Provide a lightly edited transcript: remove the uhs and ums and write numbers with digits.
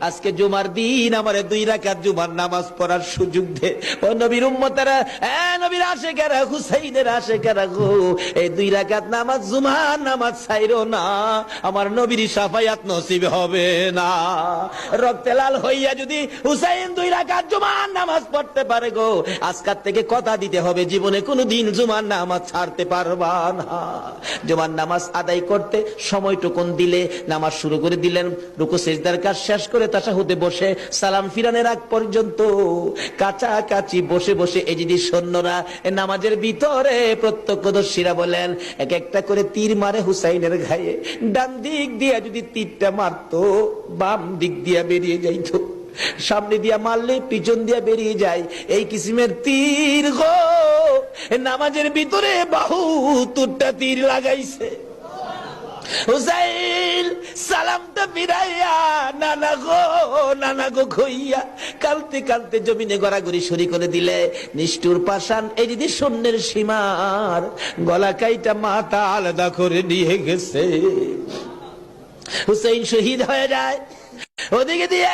আজকে জুমার দিন আমারে 2 রাকাত জুমার নামাজ পড়ার সুযোগ দে। ও নবীর উম্মতেরা, নবীর আশিকেরা, হুসাইনের আশিকেরা গো, এই 2 রাকাত নামাজ জুমার নামাজ ছাইরো না, আমার নবীর শাফায়াত নসিব হবে না। রক্তে লাল হইয়া যদি হুসাইন 2 রাকাত জুমার নামাজ পড়তে পারে গো, আজকাল থেকে কথা দিতে হবে জীবনে কোনোদিন জুমার নামাজ ছাড়তে পারবা না। জুমার নামাজ আদায় করতে সময়টুকুন দিলে নামাজ শুরু করে দিলেন, রুকু সিজদার কাজ শেষ করে তাশাহুদে বসে সালাম ফিরানোর আগ পর্যন্ত কাছাকাছি বসে বসে এই যদি সৈন্যরা নামাজের ভিতরে প্রত্যক্ষদর্শীরা বলেন এক একটা করে তীর মারে হুসাইনের গায়ে। ডান দিক দিয়ে যদি তীরটা মারতো, বাম দিক দিয়ে বেরিয়ে যাইতো, সামনে দিয়া মারলে পিছন দিয়া বেরিয়ে যায়। এই কিসিমের তীর গো, নামাজের ভিতরে বাহুতুরটা তীর লাগাইছে। হুসাইন সালামটা ফিরাইয়া নানা গো কইয়া কালতে কালতে জমিনে গড়াগড়ি শুরু করে দিলে। নিষ্ঠুর পাষাণ এই যদি সৈন্যের সীমার গলা কাইটা মাথা আলাদা করে নিয়ে গেছে। হুসাইন শহীদ হয়ে যায়। ওদিকে দিয়ে